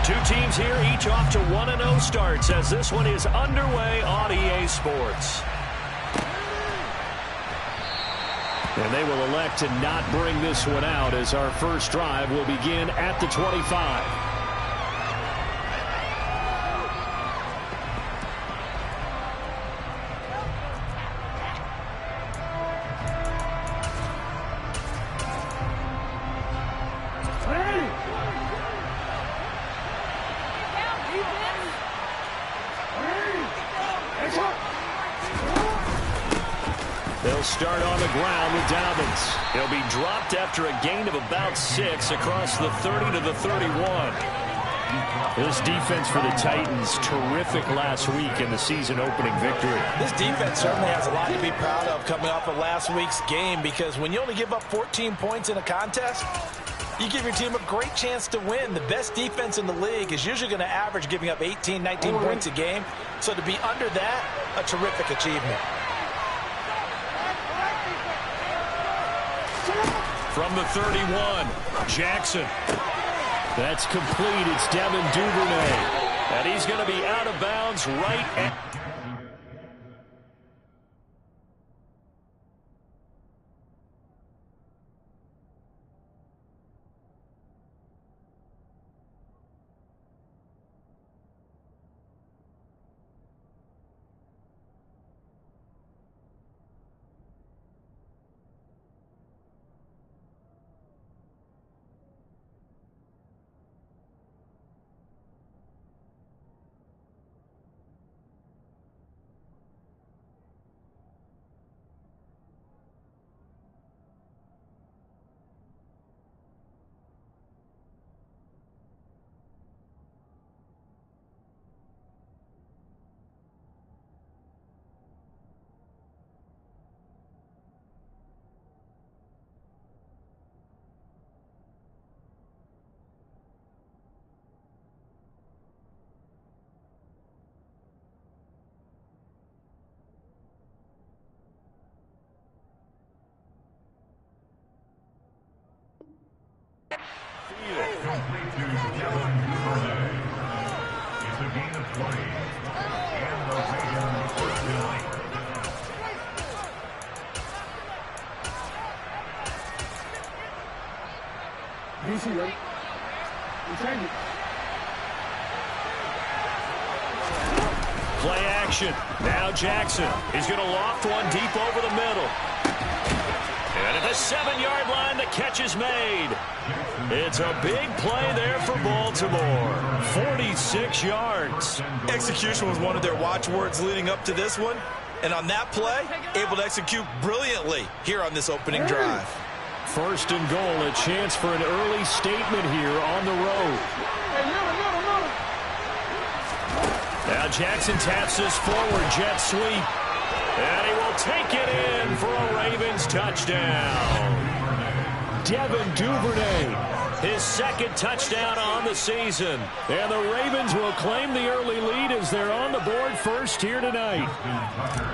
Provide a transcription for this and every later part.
Two teams here, each off to 1-0 starts as this one is underway on EA Sports. And they will elect to not bring this one out as our first drive will begin at the 25. They'll start on the ground with Dobbins. He'll be dropped after a gain of about 6 across the 30 to the 31. This defense for the Titans, terrific last week in the season-opening victory. This defense certainly has a lot to be proud of coming off of last week's game, because when you only give up 14 points in a contest, you give your team a great chance to win. The best defense in the league is usually going to average giving up 18, 19 points a game. So to be under that, a terrific achievement. From the 31, Jackson. That's complete. It's Devin Duvernay. And he's going to be out of bounds right at... Play action. Now Jackson. He's going to loft one deep over the middle. And at the 7-yard line, the catch is made. It's a big play there for Baltimore. 46 yards. Execution was one of their watchwords leading up to this one. And on that play, able to execute brilliantly here on this opening drive. First and goal, a chance for an early statement here on the road. Now Jackson taps this forward, jet sweep. And he will take it in for a Ravens touchdown. Devin Duvernay, his second touchdown on the season. And the Ravens will claim the early lead as they're on the board first here tonight.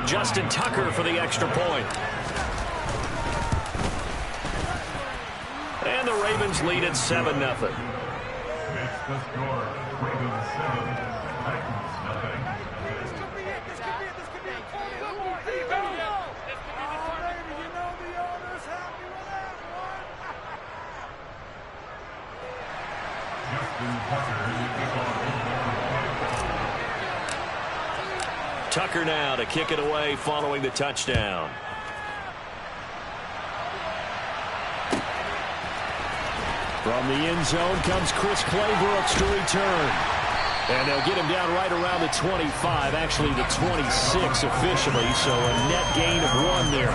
Justin Tucker for the extra point. And the Ravens lead at 7-0. It's the score. Ravens 7, Titans nothing. Tucker now to kick it away following the touchdown. From the end zone comes Chris Claybrook to return. And they'll get him down right around the 25, actually the 26 officially, so a net gain of 1 there.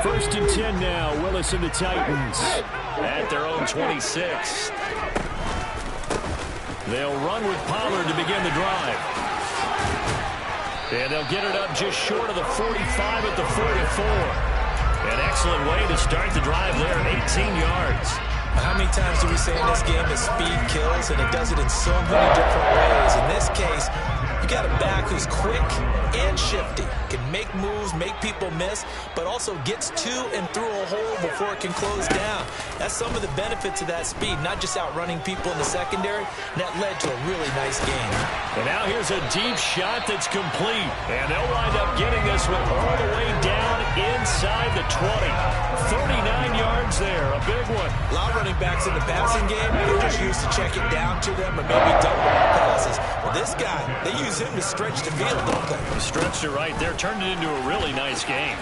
First and 10 now. Willis and the Titans at their own 26. They'll run with Pollard to begin the drive. And they'll get it up just short of the 45 at the 44. An excellent way to start the drive there, 18 yards. How many times do we say in this game that speed kills, and it does it in so many different ways? In this case, you got a back who's quick and shifty, can make moves, make people miss, but also gets to and through a hole before it can close down. That's some of the benefits of that speed, not just outrunning people in the secondary. And that led to a really nice game. And now here's a deep shot that's complete. And they'll wind up getting this one all the way down inside the 20. 39 yards there, a big one. A lot of running backs in the passing game, they're just used to check it down to them or maybe double passes. Well, this guy, they use him to stretch the field, don't they? Stretched it right there, turned it into a really nice game.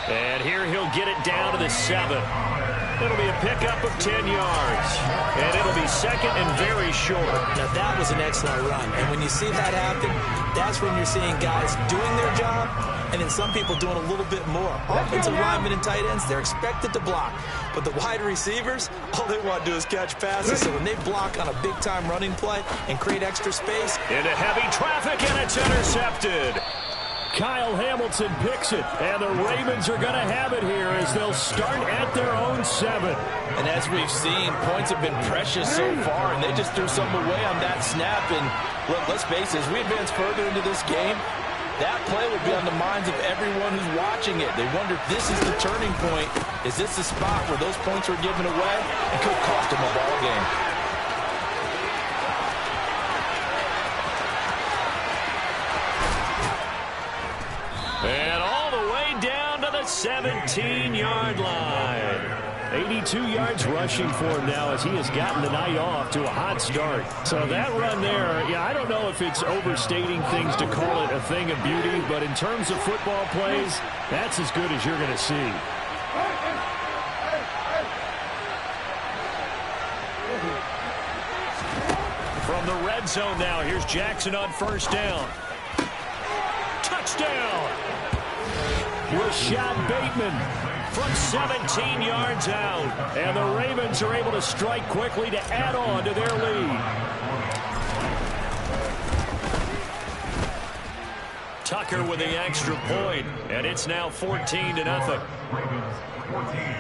And here he'll get it down to the 7. It'll be a pickup of 10 yards. And it'll be second and very short. Now, that was an excellent run. And when you see that happen, that's when you're seeing guys doing their job and then some people doing a little bit more. Offensive linemen and tight ends, they're expected to block. But the wide receivers, all they want to do is catch passes. So when they block on a big-time running play and create extra space. Into heavy traffic, and it's intercepted. Kyle Hamilton picks it, and the Ravens are going to have it here as they'll start at their own 7. And as we've seen, points have been precious so far, and they just threw something away on that snap. And look, let's face it, as we advance further into this game, that play will be on the minds of everyone who's watching it. They wonder if this is the turning point. Is this the spot where those points are given away and could cost them a ball game? And all the way down to the 17-yard line. 82 yards rushing for him now as he has gotten the night off to a hot start. So that run there, yeah, I don't know if it's overstating things to call it a thing of beauty, but in terms of football plays, that's as good as you're going to see. From the red zone now, here's Jackson on first down. Touchdown! Rashad Bateman from 17 yards out. And the Ravens are able to strike quickly to add on to their lead. Tucker with the extra point, and it's now 14-0. Ravens 14,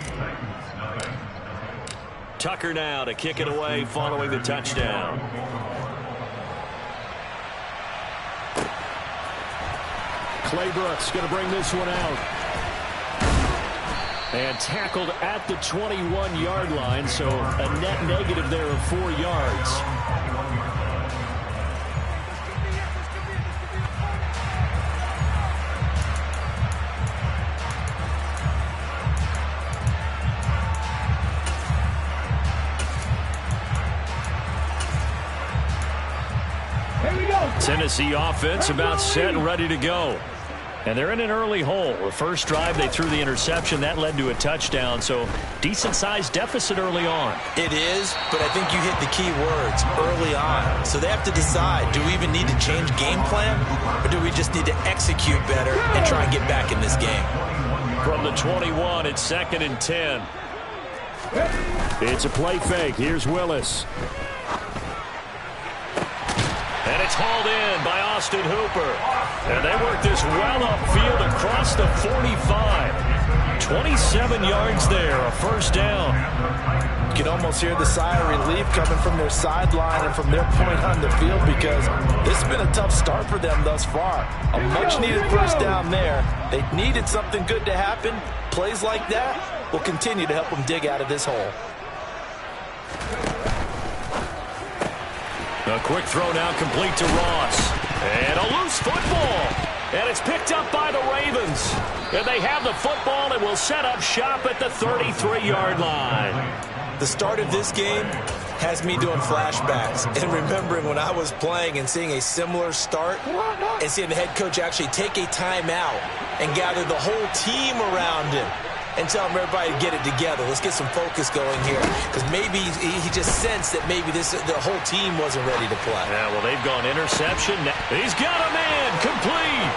Titans nothing. Tucker now to kick it away following the touchdown. Claybrooks going to bring this one out. And tackled at the 21-yard line, so a net negative there of 4 yards. Tennessee offense about set and ready to go. And they're in an early hole. The first drive, they threw the interception. That led to a touchdown, so decent-sized deficit early on. It is, but I think you hit the key words, early on. So they have to decide, do we even need to change game plan, or do we just need to execute better and try and get back in this game? From the 21, it's 2nd and 10. It's a play fake. Here's Willis. And it's hauled in by Austin Hooper. And they work this well upfield across the 45. 27 yards there, a first down. You can almost hear the sigh of relief coming from their sideline and from their point on the field because this has been a tough start for them thus far. A much-needed first down there. They needed something good to happen. Plays like that will continue to help them dig out of this hole. A quick throw now complete to Ross. And a loose football. And it's picked up by the Ravens. And they have the football and will set up shop at the 33-yard line. The start of this game has me doing flashbacks and remembering when I was playing and seeing a similar start and seeing the head coach actually take a timeout and gather the whole team around him and tell him everybody to get it together. Let's get some focus going here. Because maybe he just sensed that maybe the whole team wasn't ready to play. Yeah, well, they've gone interception. He's got a man. Complete.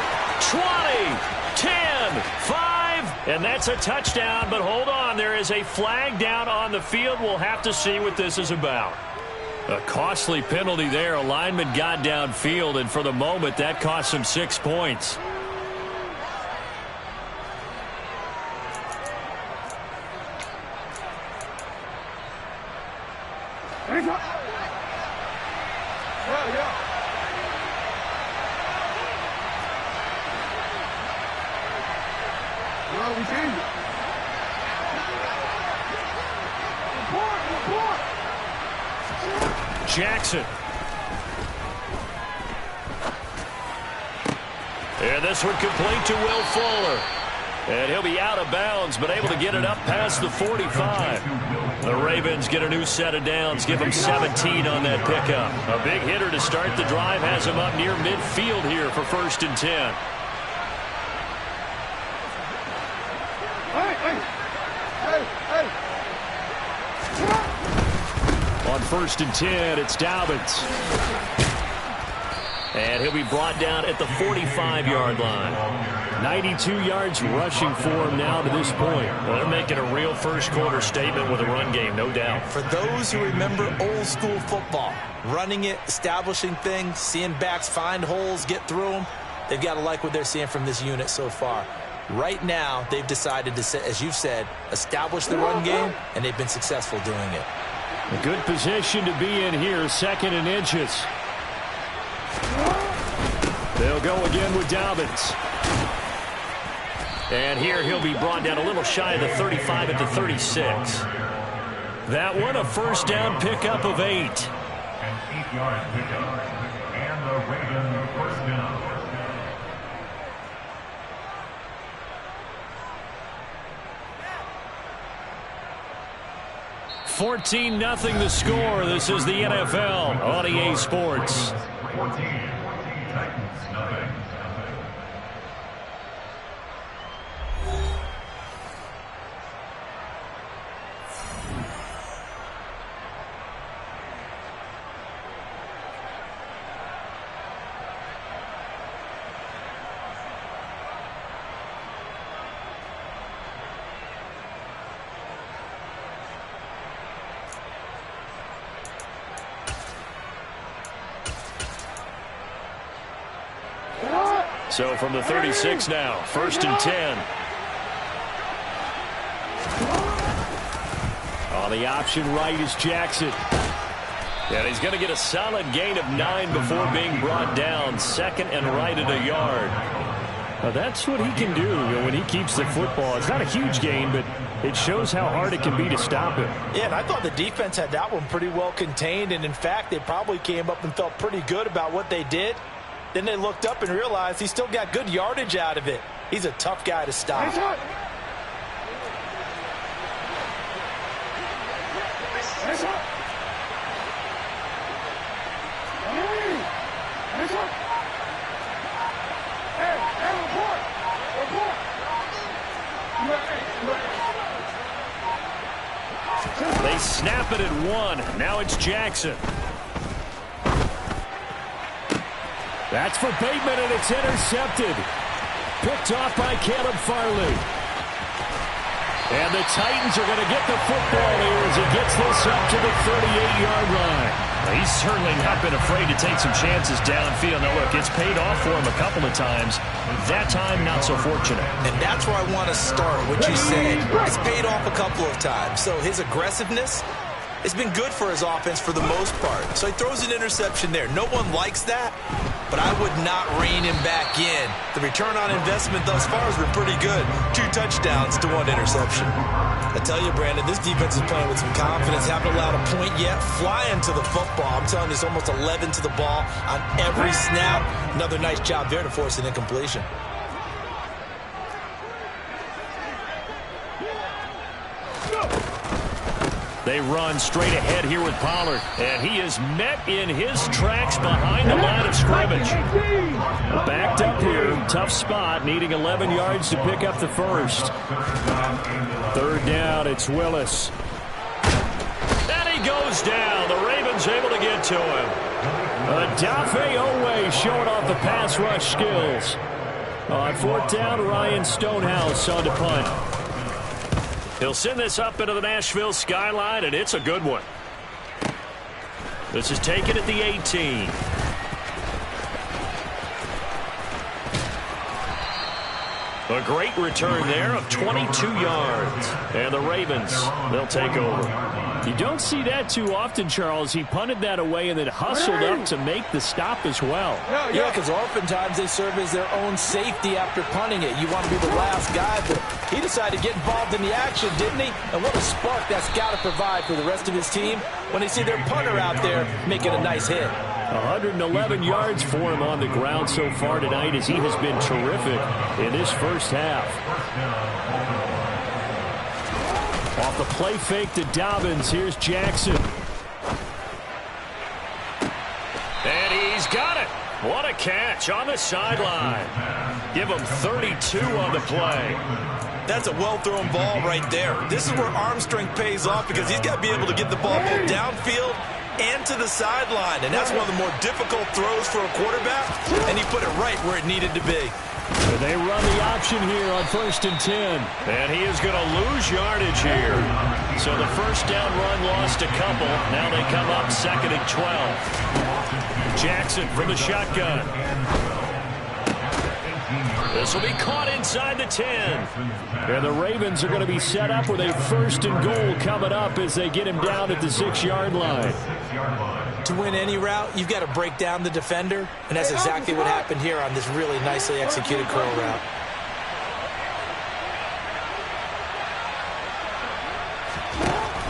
20, 10, 5. And that's a touchdown. But hold on. There is a flag down on the field. We'll have to see what this is about. A costly penalty there. A lineman got downfield. And for the moment, that cost him 6 points. Jackson. And this one complete to Will Fuller. And he'll be out of bounds, but able to get it up past the 45. The Ravens get a new set of downs, give them 17 on that pickup. A big hitter to start the drive has him up near midfield here for 1st and 10. On 1st and 10, it's Dobbins. And he'll be brought down at the 45-yard line. 92 yards rushing for him now to this point. Well, they're making a real first-quarter statement with a run game, no doubt. For those who remember old-school football, running it, establishing things, seeing backs find holes, get through them, they've got to like what they're seeing from this unit so far. Right now, they've decided to, as you've said, establish the run game, and they've been successful doing it. A good position to be in here, 2nd and inches. They'll go again with Dobbins. And here he'll be brought down a little shy of the 35 at the 36. That one a first down pickup of 8. An 8-yard pickup. And the Ravens first down. 14-0 the score. This is the NFL on EA Sports. 14. Titans, nothing. So from the 36 now, 1st and 10. On the option right is Jackson. And he's going to get a solid gain of 9 before being brought down. 2nd and right at a yard. Now that's what he can do when he keeps the football. It's not a huge gain, but it shows how hard it can be to stop him. Yeah, and I thought the defense had that one pretty well contained. And, in fact, they probably came up and felt pretty good about what they did. Then they looked up and realized he still got good yardage out of it. He's a tough guy to stop. They snap it at 1. Now it's Jackson. That's for Bateman, and it's intercepted. Picked off by Caleb Farley. And the Titans are going to get the football here as he gets this up to the 38-yard line. He's certainly not been afraid to take some chances downfield. Now, look, it's paid off for him a couple of times. That time, not so fortunate. And that's where I want to start, what you said. It's paid off a couple of times. So his aggressiveness, it's been good for his offense for the most part. So he throws an interception there. No one likes that, but I would not rein him back in. The return on investment thus far has been pretty good. 2 touchdowns to 1 interception. I tell you, Brandon, this defense is playing with some confidence. Haven't allowed a point yet. Flying to the football. I'm telling you, it's almost 11 to the ball on every snap. Another nice job there to force an incompletion. They run straight ahead here with Pollard. And he is met in his tracks behind the line of scrimmage. Backed up here. Tough spot. Needing 11 yards to pick up the first. 3rd down. It's Willis. And he goes down. The Ravens able to get to him. Odafe Oweh showing off the pass rush skills. On 4th down, Ryan Stonehouse on to punt. He'll send this up into the Nashville skyline, and it's a good one. This is taken at the 18. A great return there of 22 yards. And the Ravens, they'll take over. You don't see that too often, Charles. He punted that away and then hustled up to make the stop as well. Yeah, because oftentimes they serve as their own safety after punting it. You want to be the last guy, but he decided to get involved in the action, didn't he? And what a spark that's got to provide for the rest of his team when they see their punter out there making a nice hit. 111 yards for him on the ground so far tonight as he has been terrific in this first half. Off the play fake to Dobbins, here's Jackson. And he's got it. What a catch on the sideline. Give him 32 on the play. That's a well-thrown ball right there. This is where arm strength pays off because he's got to be able to get the ball both downfield and to the sideline. And that's one of the more difficult throws for a quarterback, and he put it right where it needed to be. And they run the option here on 1st and 10. And he is going to lose yardage here. So the first down run lost a couple. Now they come up 2nd and 12. Jackson from the shotgun. This will be caught inside the 10. And the Ravens are going to be set up with a 1st and goal coming up as they get him down at the 6-yard line. To win any route, you've got to break down the defender, and that's exactly what happened here on this really nicely executed curl route.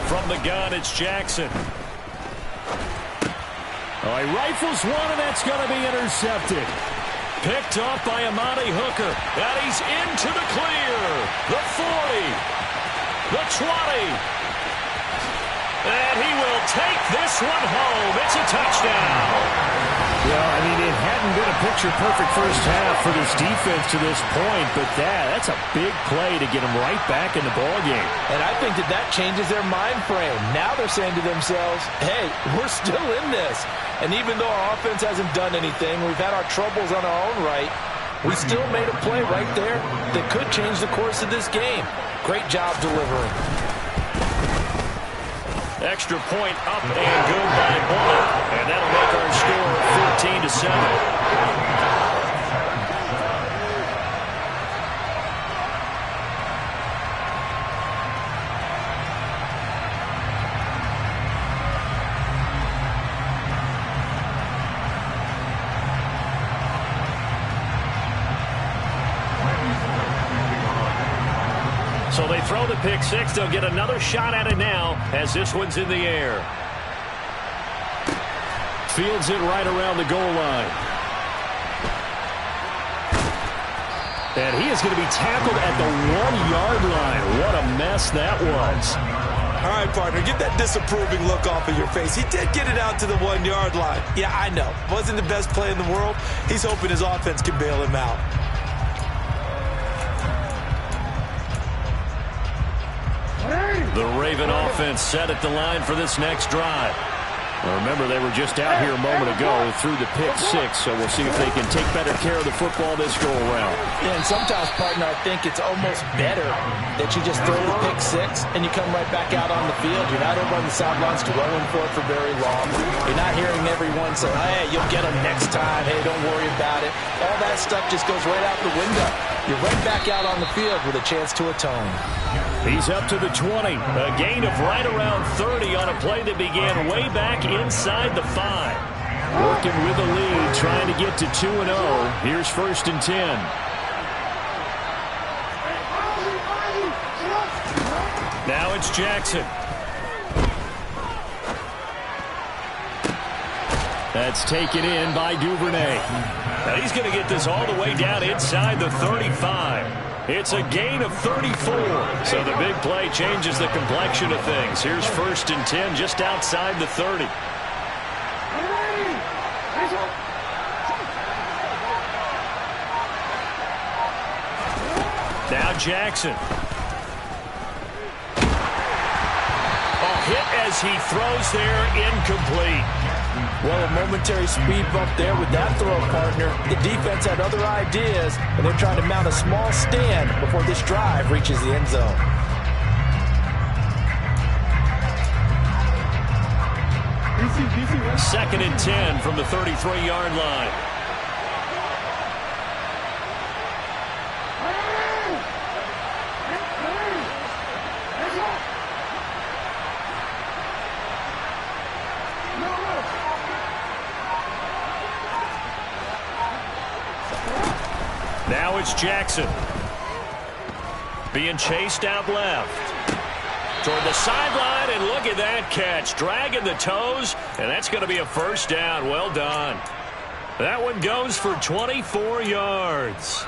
From the gun, it's Jackson. Oh, he rifles one, and that's going to be intercepted. Picked off by Amani Hooker. And he's into the clear. The 40. The 20. And he will take this one home. It's a touchdown. Well, I mean, it hadn't been a picture-perfect first half for this defense to this point, but that's a big play to get them right back in the ballgame. And I think that changes their mind frame. Now they're saying to themselves, hey, we're still in this. And even though our offense hasn't done anything, we've had our troubles on our own right, we still made a play right there that could change the course of this game. Great job delivering. Extra point up and good by Bullock. And that'll make our score 14-7. So they throw the pick six. They'll get another shot at it now as this one's in the air. Fields it right around the goal line. And he is going to be tackled at the 1-yard line. What a mess that was. All right, partner, get that disapproving look off of your face. He did get it out to the 1-yard line. Yeah, I know. Wasn't the best play in the world. He's hoping his offense can bail him out. The Raven offense set at the line for this next drive. Well, remember, they were just out here a moment ago through the pick six, so we'll see if they can take better care of the football this go-around. Yeah, and sometimes, partner, I think it's almost better that you just throw the pick six and you come right back out on the field. You're not over on the sidelines dwelling for it for very long. You're not hearing everyone say, hey, you'll get them next time. Hey, don't worry about it. All that stuff just goes right out the window. You're right back out on the field with a chance to atone. He's up to the 20. A gain of right around 30 on a play that began way back inside the 5. Working with a lead, trying to get to 2-0. Here's 1st and 10. Now it's Jackson. That's taken in by Duvernay. Now he's going to get this all the way down inside the 35. It's a gain of 34. So the big play changes the complexion of things. Here's 1st and 10 just outside the 30. Now Jackson. Hit as he throws there, incomplete. Well, a momentary speed bump there with that throw, partner. The defense had other ideas, and they're trying to mount a small stand before this drive reaches the end zone. Second and 10 from the 33-yard line. Now it's Jackson. Being chased out left. Toward the sideline, and look at that catch. Dragging the toes, and that's going to be a first down. Well done. That one goes for 24 yards.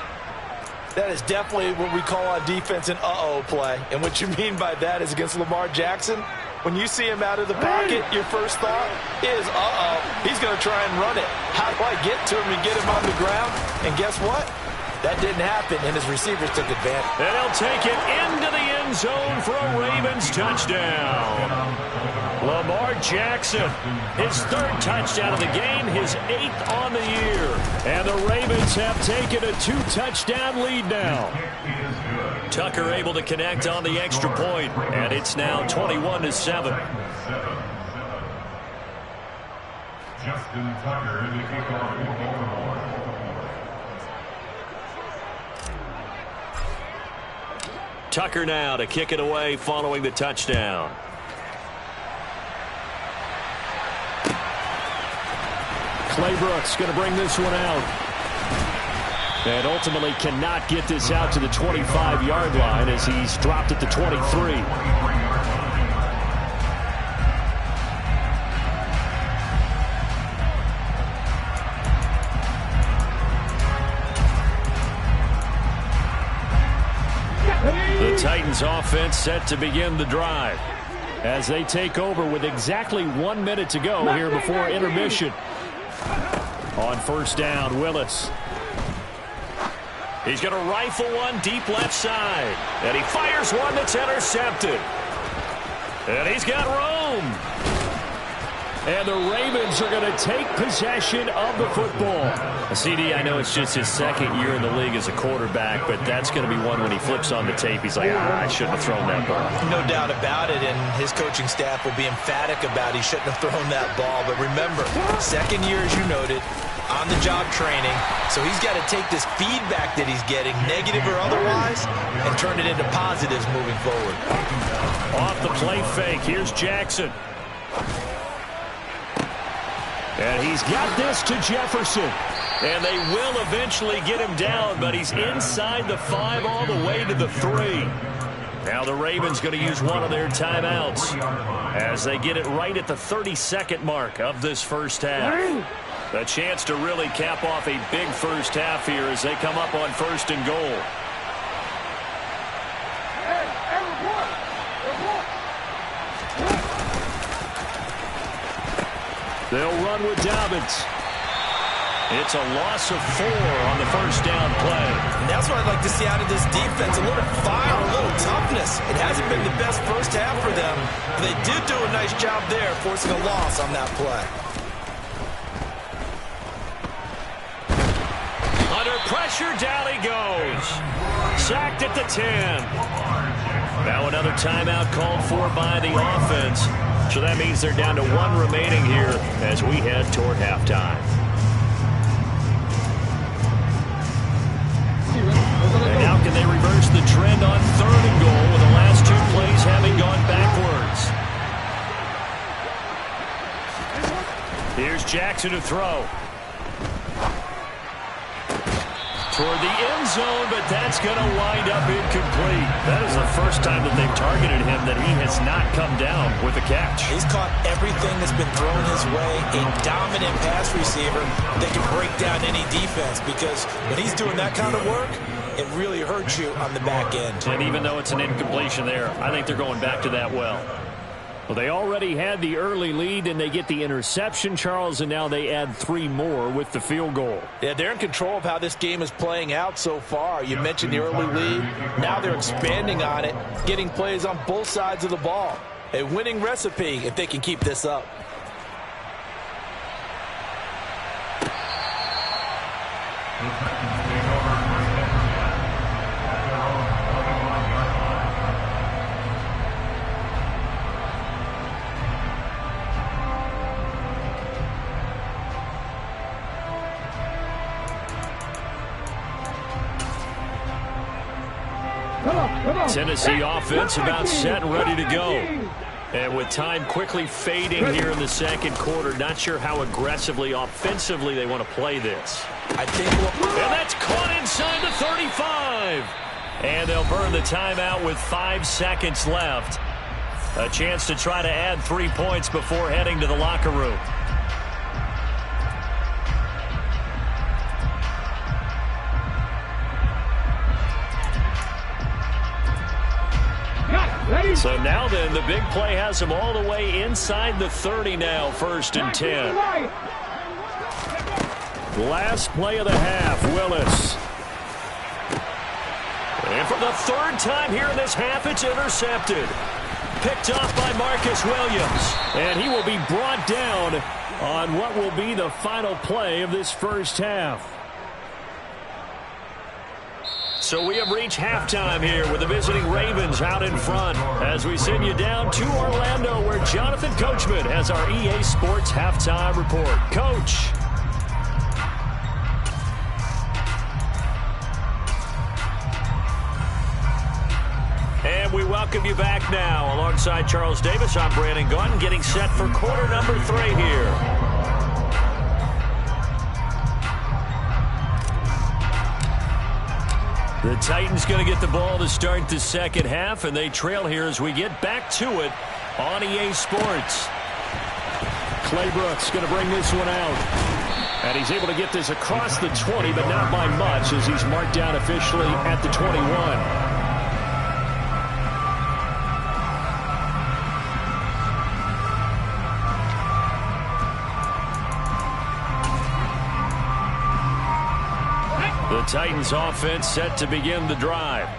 That is definitely what we call on defense an uh-oh play. And what you mean by that is against Lamar Jackson, when you see him out of the pocket, your first thought is, uh-oh, he's going to try and run it. How do I get to him and get him on the ground? And guess what? That didn't happen, and his receivers took advantage. And he'll take it into the end zone for a Ravens touchdown. Lamar Jackson, his 3rd touchdown of the game, his 8th on the year. And the Ravens have taken a 2-touchdown lead now. Tucker able to connect on the extra point, and it's now 21-7. Justin Tucker, the kickoff for Baltimore. Tucker now to kick it away following the touchdown. Clay Brooks going to bring this one out. And ultimately cannot get this out to the 25-yard line as he's dropped at the 23. The Titans offense set to begin the drive as they take over with exactly 1 minute to go here before intermission. On first down, Willis. He's going to rifle one deep left side. And he fires one that's intercepted. And he's got room. And the Ravens are going to take possession of the football. CD, I know it's just his 2nd year in the league as a quarterback, but that's going to be one when he flips on the tape. He's like, I shouldn't have thrown that ball. No doubt about it, and his coaching staff will be emphatic about he shouldn't have thrown that ball. But remember, 2nd year, as you noted, on-the-job training, so he's got to take this feedback that he's getting, negative or otherwise, and turn it into positives moving forward. Off the play fake, here's Jackson. And he's got this to Jefferson. And they will eventually get him down, but he's inside the 5 all the way to the 3. Now the Ravens going to use one of their timeouts as they get it right at the 32nd mark of this first half. A chance to really cap off a big first half here as they come up on 1st and goal. They'll run with Dobbins. It's a loss of 4 on the first down play. And that's what I'd like to see out of this defense. A little fire, a little toughness. It hasn't been the best first half for them, but they did do a nice job there, forcing a loss on that play. Under pressure, down he goes. Sacked at the 10. Now another timeout called for by the offense. So that means they're down to 1 remaining here as we head toward halftime. And now can they reverse the trend on 3rd and goal with the last 2 plays having gone backwards? Here's Jackson to throw. Toward the end zone, but that's going to wind up incomplete. That is the first time that they've targeted him that he has not come down with a catch. He's caught everything that's been thrown his way. A dominant pass receiver that can break down any defense, because when he's doing that kind of work, it really hurts you on the back end. And even though it's an incompletion there, I think they're going back to that well. Well, they already had the early lead, and they get the interception, Charles, and now they add 3 more with the field goal. Yeah, they're in control of how this game is playing out so far. You mentioned the early lead. Now they're expanding on it, getting plays on both sides of the ball. A winning recipe if they can keep this up. Tennessee offense about set and ready to go. And with time quickly fading here in the second quarter, not sure how aggressively, offensively they want to play this. I think and that's caught inside the 35. And they'll burn the timeout with 5 seconds left. A chance to try to add 3 points before heading to the locker room. So now then, the big play has them all the way inside the 30 now, 1st and 10. Last play of the half, Willis. And for the 3rd time here in this half, it's intercepted. Picked off by Marcus Williams. And he will be brought down on what will be the final play of this first half. So we have reached halftime here with the visiting Ravens out in front as we send you down to Orlando where Jonathan Coachman has our EA Sports halftime report. Coach. And we welcome you back now. Alongside Charles Davis, I'm Brandon Gaudin getting set for quarter number 3 here. The Titans going to get the ball to start the second half, and they trail here as we get back to it on EA Sports. Claybrooks going to bring this one out. And he's able to get this across the 20, but not by much as he's marked down officially at the 21. The Titans offense set to begin the drive.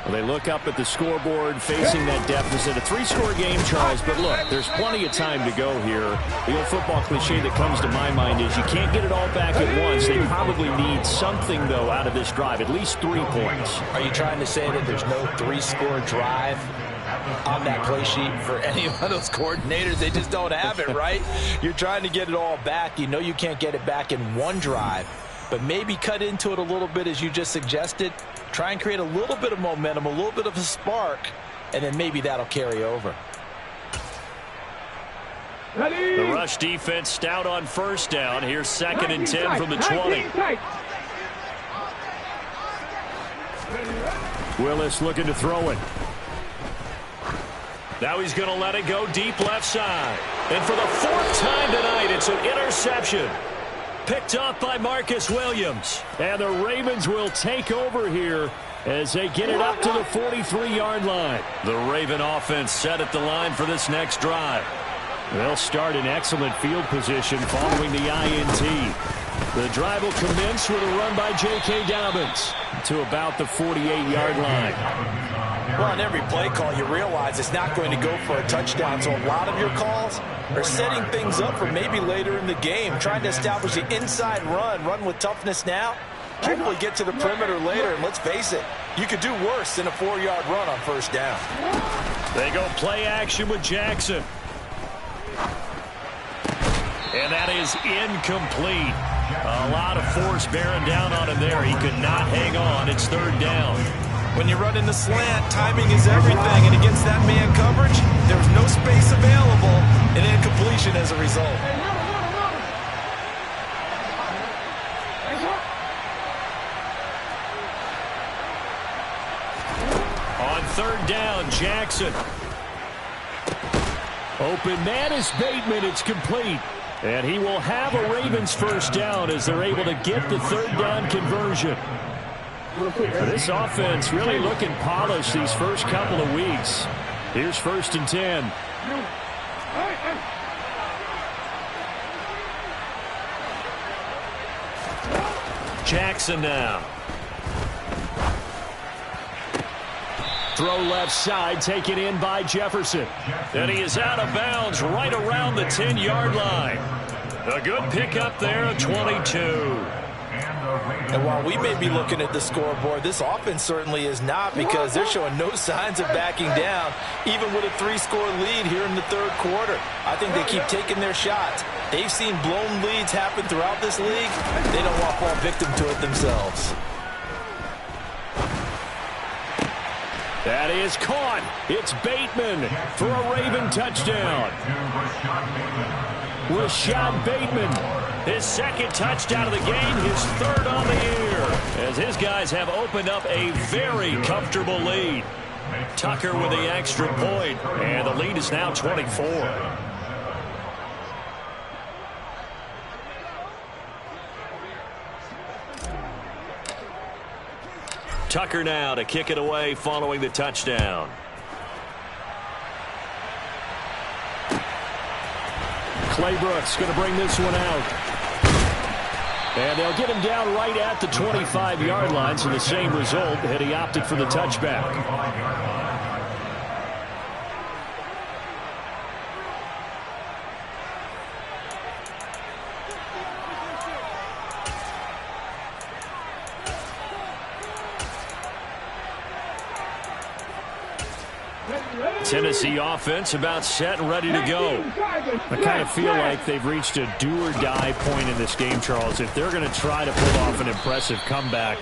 Well, they look up at the scoreboard facing that deficit. A 3-score game, Charles, but look, there's plenty of time to go here. The old football cliche that comes to my mind is you can't get it all back at once. They probably need something, though, out of this drive, at least 3 points. Are you trying to say that there's no 3-score drive on that play sheet for any of those coordinators? They just don't have it, right? You're trying to get it all back. You know you can't get it back in one drive. But maybe cut into it a little bit as you just suggested. Try and create a little bit of momentum, a little bit of a spark, and then maybe that'll carry over. The rush defense stout on first down. Here's 2nd and 10 from the 20. Willis looking to throw it. Now he's going to let it go deep left side. And for the 4th time tonight, it's an interception. Picked up by Marcus Williams. And the Ravens will take over here as they get it up to the 43-yard line. The Raven offense set at the line for this next drive. They'll start in excellent field position following the INT. The drive will commence with a run by J.K. Dobbins to about the 48-yard line. Well, on every play call, you realize it's not going to go for a touchdown, so a lot of your calls are setting things up for maybe later in the game, trying to establish the inside run with toughness now, hopefully get to the perimeter later, and let's face it, you could do worse than a 4-yard run on first down. They go play action with Jackson. And that is incomplete. A lot of force bearing down on him there. He could not hang on. It's 3rd down. When you run in the slant, timing is everything, and against that man coverage, there's no space available, and incompletion as a result. On 3rd down, Jackson. Open man is Bateman. It's complete. And he will have a Ravens first down as they're able to get the 3rd down conversion. This offense really looking polished these first couple of weeks. Here's 1st and 10. Jackson now. Throw left side, taken in by Jefferson. And he is out of bounds right around the 10-yard line. A good pickup there of 22. And while we may be looking at the scoreboard, this offense certainly is not, because they're showing no signs of backing down, even with a 3-score lead here in the 3rd quarter. I think they keep taking their shots. They've seen blown leads happen throughout this league. They don't want to fall victim to it themselves. That is caught. It's Bateman for a Raven touchdown. Rashad Bateman, his second touchdown of the game, his third on the year, as his guys have opened up a very comfortable lead. Tucker with the extra point, and the lead is now 24. Tucker now to kick it away following the touchdown. Clay Brooks going to bring this one out. And they'll get him down right at the 25-yard line, so the same result had he opted for the touchback. Tennessee offense about set and ready to go. I kind of feel like they've reached a do-or-die point in this game, Charles. If they're going to try to pull off an impressive comeback,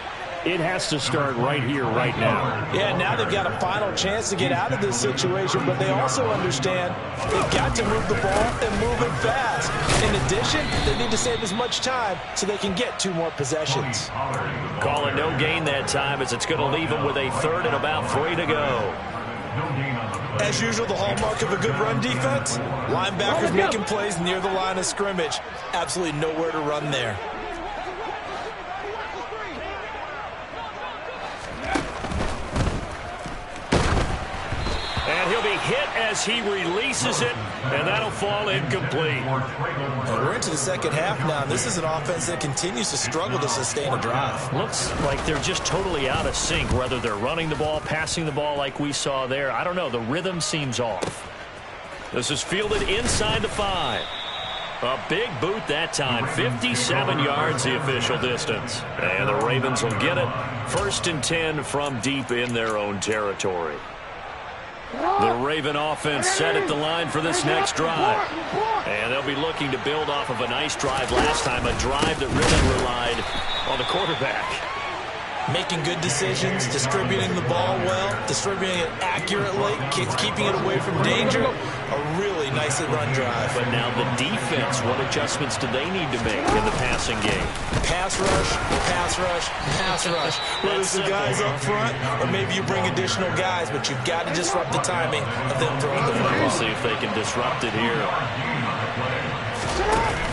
it has to start right here, right now. Yeah, now they've got a final chance to get out of this situation, but they also understand they've got to move the ball and move it fast. In addition, they need to save as much time so they can get 2 more possessions. Calling no gain that time, as it's going to leave them with a third and about 3 to go. As usual, the hallmark of a good run defense, linebackers making plays near the line of scrimmage. Absolutely nowhere to run there. And he'll be hit as he releases it, and that'll fall incomplete. And we're into the second half now. This is an offense that continues to struggle to sustain a drive. Looks like they're just totally out of sync, whether they're running the ball, passing the ball like we saw there. I don't know. The rhythm seems off. This is fielded inside the 5. A big boot that time. 57 yards the official distance. And the Ravens will get it. 1st and 10 from deep in their own territory. The Raven offense set at the line for this next drive. And they'll be looking to build off of a nice drive last time, a drive that really relied on the quarterback. Making good decisions, distributing the ball well, distributing it accurately, keeping it away from danger. A really nicely run drive. But now the defense, what adjustments do they need to make in the passing game? Pass rush, pass rush, pass rush. Whether it's the guys up front or maybe you bring additional guys, but you've got to disrupt the timing of them throwing the football. We'll see if they can disrupt it here.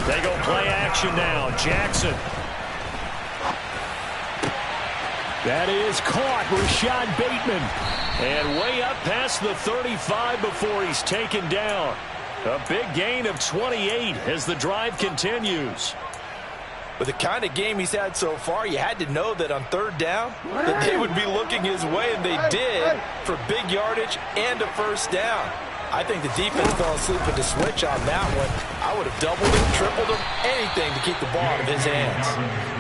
They go play action now. Jackson. That is caught. Rashad Bateman. And way up past the 35 before he's taken down. A big gain of 28 as the drive continues. With the kind of game he's had so far, you had to know that on 3rd down that they would be looking his way, and they did, for big yardage and a 1st down. I think the defense fell asleep at the switch on that one. I would have doubled him, tripled him, anything to keep the ball out of his hands.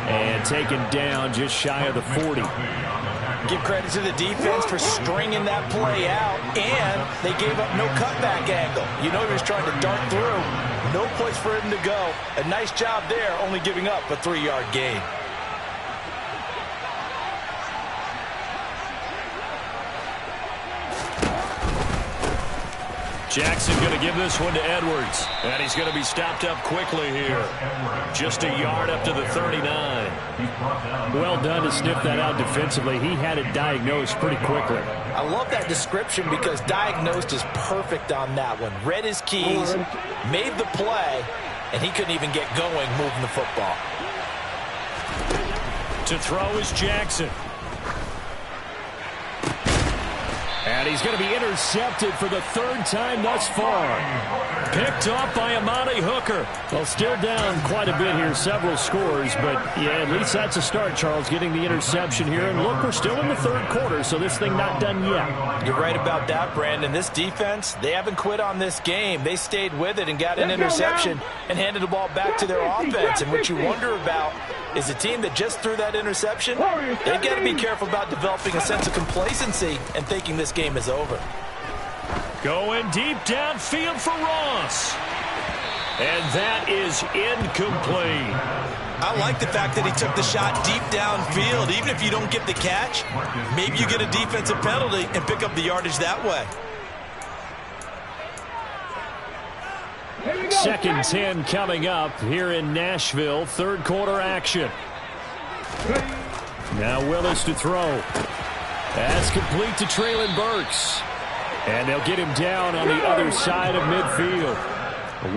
And taken down just shy of the 40. Give credit to the defense for stringing that play out, and they gave up no cutback angle. You know he was trying to dart through. No place for him to go. A nice job there, only giving up a 3-yard gain. Jackson going to give this one to Edwards. And he's going to be stopped up quickly here. Just a yard up to the 39. Well done to sniff that out defensively. He had it diagnosed pretty quickly. I love that description because diagnosed is perfect on that one. Read his keys, made the play, and he couldn't even get going moving the football. To throw is Jackson. And he's going to be intercepted for the 3rd time thus far. Picked off by Amani Hooker. Well, still down quite a bit here, several scores. But, yeah, at least that's a start, Charles, getting the interception here. And, look, we're still in the 3rd quarter, so this thing not done yet. You're right about that, Brandon. This defense, they haven't quit on this game. They stayed with it and got an interception and handed the ball back to their offense. And what you wonder about is a team that just threw that interception, they've got to be careful about developing a sense of complacency and thinking this game is over. Going deep downfield for Ross. And that is incomplete. I like the fact that he took the shot deep downfield. Even if you don't get the catch, maybe you get a defensive penalty and pick up the yardage that way. 2nd and 10 coming up here in Nashville. Third quarter action. Now Willis to throw. That's complete to Treylon Burks. And they'll get him down on the other side of midfield.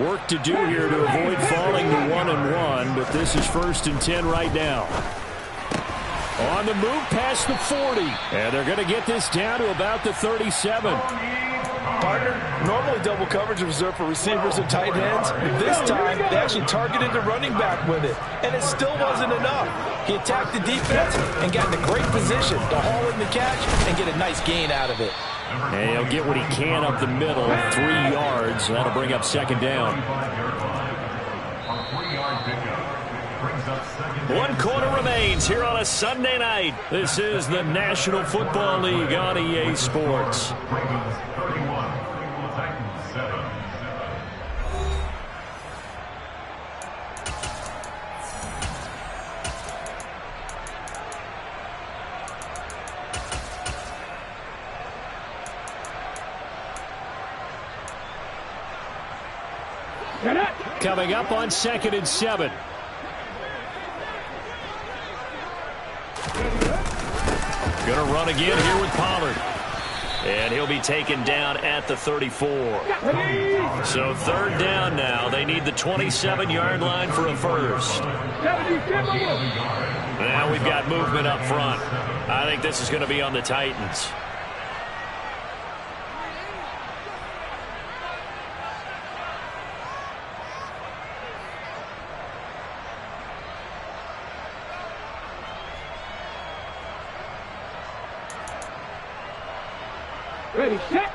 Work to do here to avoid falling to 1-1, but this is 1st and 10 right now. On the move past the 40. And they're going to get this down to about the 37. Partner, normally double coverage is reserved for receivers and tight ends. This time, they actually targeted the running back with it, and it still wasn't enough. He attacked the defense and got in a great position to haul in the catch and get a nice gain out of it. And he'll get what he can up the middle, 3 yards. That'll bring up 2nd down. 1 quarter remains here on a Sunday night. This is the National Football League on EA Sports. Coming up on 2nd and 7. Going to run again here with Pollard. And he'll be taken down at the 34. So 3rd down now. They need the 27-yard line for a first. Now we've got movement up front. I think this is going to be on the Titans.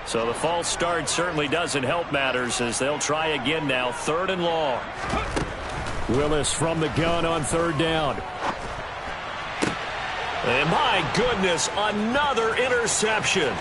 So the false start certainly doesn't help matters as they'll try again now. 3rd and long. Willis from the gun on 3rd down. And my goodness, another interception.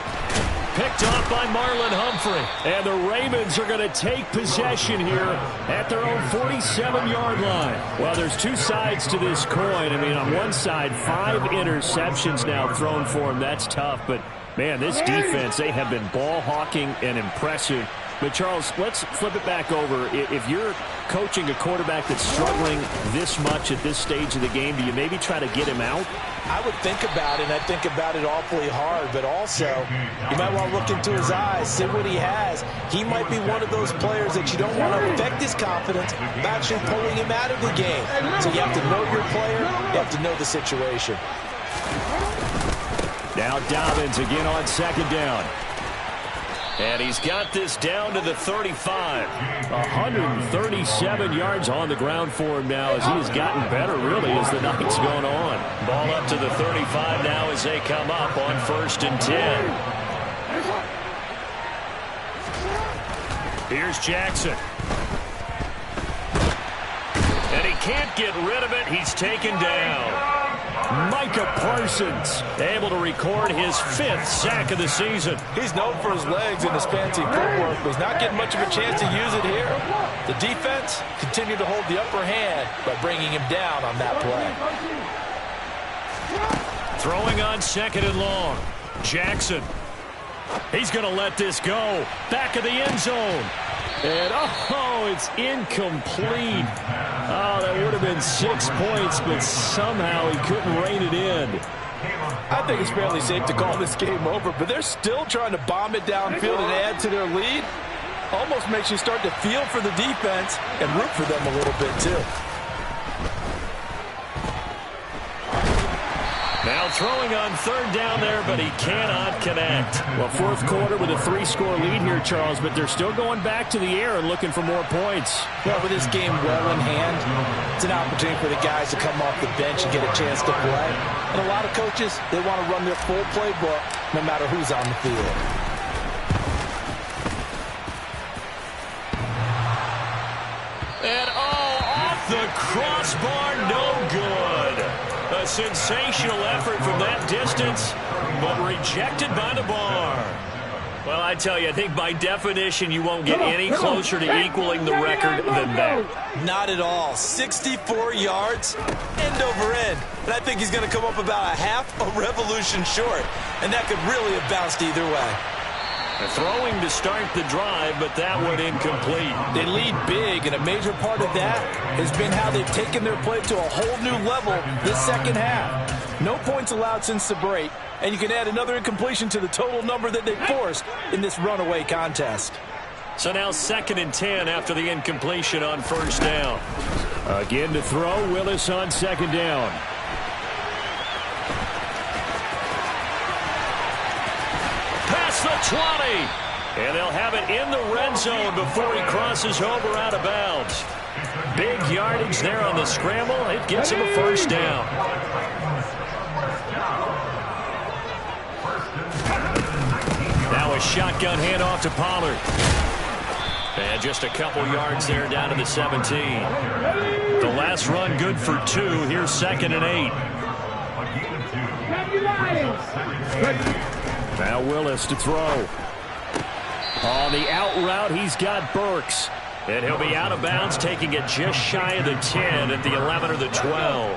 Picked off by Marlon Humphrey. And the Ravens are going to take possession here at their own 47-yard line. Well, there's 2 sides to this coin. I mean, on one side, 5 interceptions now thrown for him. That's tough, but man, this defense, they have been ball hawking and impressive. But, Charles, let's flip it back over. If you're coaching a quarterback that's struggling this much at this stage of the game, do you maybe try to get him out? I would think about it, and I'd think about it awfully hard. But also, you might want to look into his eyes, see what he has. He might be one of those players that you don't want to affect his confidence by actually pulling him out of the game. So you have to know your player. You have to know the situation. Now Dobbins again on 2nd down. And he's got this down to the 35. 137 yards on the ground for him now as he has gotten better, really, as the night's gone on. Ball up to the 35 now as they come up on 1st and 10. Here's Jackson. And he can't get rid of it. He's taken down. Micah Parsons able to record his 5th sack of the season. He's known for his legs and his fancy footwork, but he's not getting much of a chance to use it here. The defense continued to hold the upper hand by bringing him down on that play. Throwing on 2nd and long. Jackson. He's going to let this go. Back of the end zone. And, oh, it's incomplete. Oh, that would have been 6 points, but somehow he couldn't rein it in. I think it's fairly safe to call this game over, but they're still trying to bomb it downfield and add to their lead. Almost makes you start to feel for the defense and root for them a little bit, too. Now throwing on 3rd down there, but he cannot connect. Well, 4th quarter with a 3-score lead here, Charles, but they're still going back to the air and looking for more points. Well, with this game well in hand, it's an opportunity for the guys to come off the bench and get a chance to play. And a lot of coaches, they want to run their full playbook no matter who's on the field. And, off the crossbar, no good. A sensational effort from that distance, but rejected by the bar. Well, I tell you, I think by definition you won't get any closer to equaling the record than that. Not at all. 64 yards, end over end. And I think he's going to come up about a half a revolution short. And that could really have bounced either way. Throwing to start the drive, but that one incomplete. They lead big, and a major part of that has been how they've taken their play to a whole new level this second half. No points allowed since the break, and you can add another incompletion to the total number that they forced in this runaway contest. So now 2nd and 10 after the incompletion on first down. Again to throw, Willis on 2nd down. Past the 20. And they'll have it in the red zone before he crosses over out of bounds. Big yardage there on the scramble. It gets him a first down. Now a shotgun handoff to Pollard. And just a couple yards there down to the 17. The last run good for 2. Here's 2nd and 8. Now Willis to throw. On the out route, he's got Burks. And he'll be out of bounds, taking it just shy of the 10 at the 11 or the 12.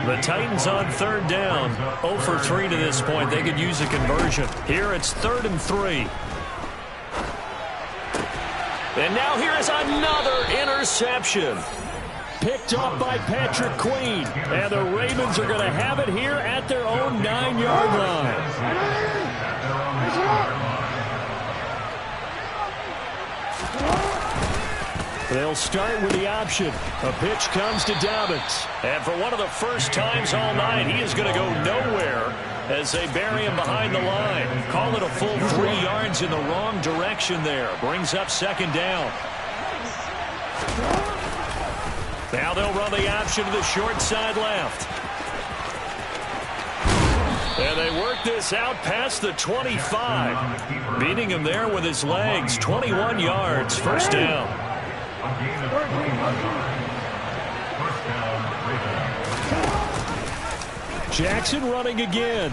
The Titans on 3rd down. 0 for 3 to this point. They could use a conversion. Here it's 3rd and 3. And now here is another interception. Picked up by Patrick Queen. And the Ravens are going to have it here at their own 9-yard line. They'll start with the option. A pitch comes to Dobbins. And for one of the first times all night, he is going to go nowhere as they bury him behind the line. Call it a full 3 yards in the wrong direction there. Brings up 2nd down. Now they'll run the option to the short side left. And they work this out past the 25. Beating him there with his legs. 21 yards. First down. Jackson running again.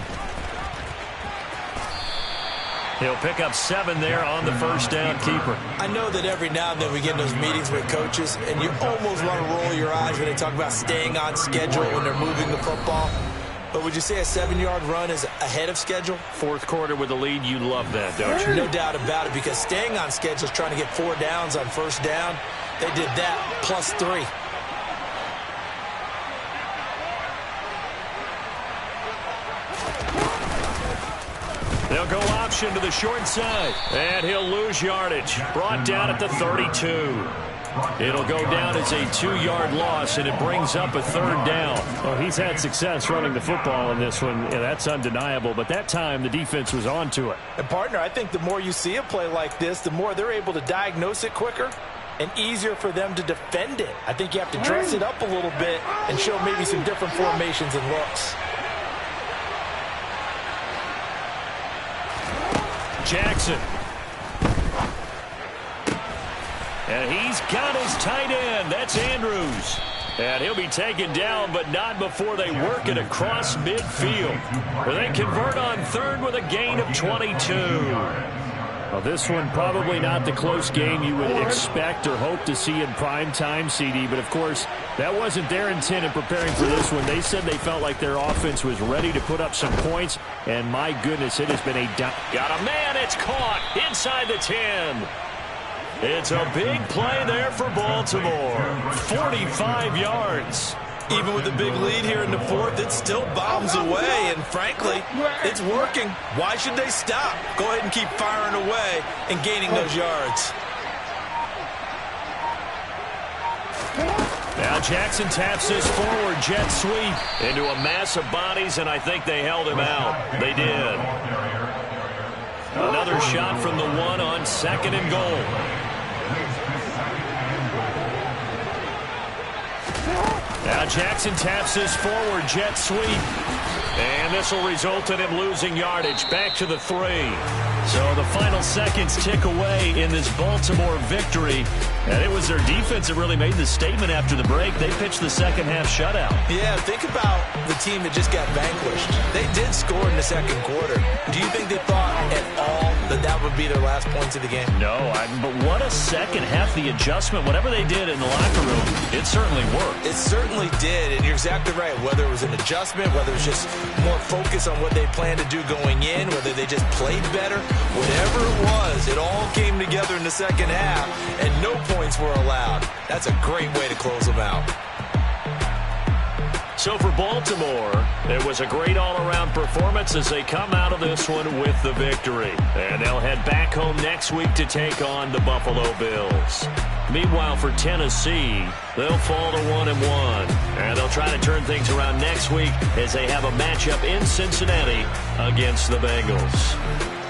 He'll pick up 7 there on the first down keeper. I know that every now and then we get in those meetings with coaches, and you almost want to roll your eyes when they talk about staying on schedule when they're moving the football. But would you say a 7-yard run is ahead of schedule? 4th quarter with the lead, you love that, don't you? No doubt about it, because staying on schedule is trying to get 4 downs on first down. They did that plus 3. They'll go option to the short side. And he'll lose yardage. Brought down at the 32. It'll go down as a 2-yard loss, and it brings up a 3rd down. Well, he's had success running the football in this one. Yeah, that's undeniable. But that time, the defense was on to it. And, partner, I think the more you see a play like this, the more they're able to diagnose it quicker and easier for them to defend it. I think you have to dress it up a little bit and show maybe some different formations and looks. Jackson. And he's got his tight end. That's Andrews. And he'll be taken down, but not before they work it across midfield, where they convert on 3rd with a gain of 22. Well, this one probably not the close game you would expect or hope to see in prime time, CD. But, of course, that wasn't their intent in preparing for this one. They said they felt like their offense was ready to put up some points. And, my goodness, it has been a... Got a man. It's caught inside the 10. It's a big play there for Baltimore. 45 yards. Even with the big lead here in the 4th, it still bombs away, and frankly, it's working. Why should they stop? Go ahead and keep firing away and gaining those yards. Now Jackson taps this forward jet sweep into a mass of bodies, and I think they held him out. They did. Another shot from the 1 on 2nd and goal. Now Jackson taps this forward jet sweep. And this will result in him losing yardage. Back to the 3. So the final seconds tick away in this Baltimore victory. And it was their defense that really made the statement after the break. They pitched the second half shutout. Yeah, think about the team that just got vanquished. They did score in the second quarter. Do you think they thought at all that that would be their last points of the game? No, but what a second half. The adjustment, whatever they did in the locker room, it certainly worked. It certainly did, and you're exactly right. Whether it was an adjustment, whether it was just more focus on what they planned to do going in, whether they just played better, whatever it was, it all came together in the second half, and no points were allowed. That's a great way to close them out. So for Baltimore, it was a great all-around performance as they come out of this one with the victory. And they'll head back home next week to take on the Buffalo Bills. Meanwhile, for Tennessee, they'll fall to 1-1. And they'll try to turn things around next week as they have a matchup in Cincinnati against the Bengals.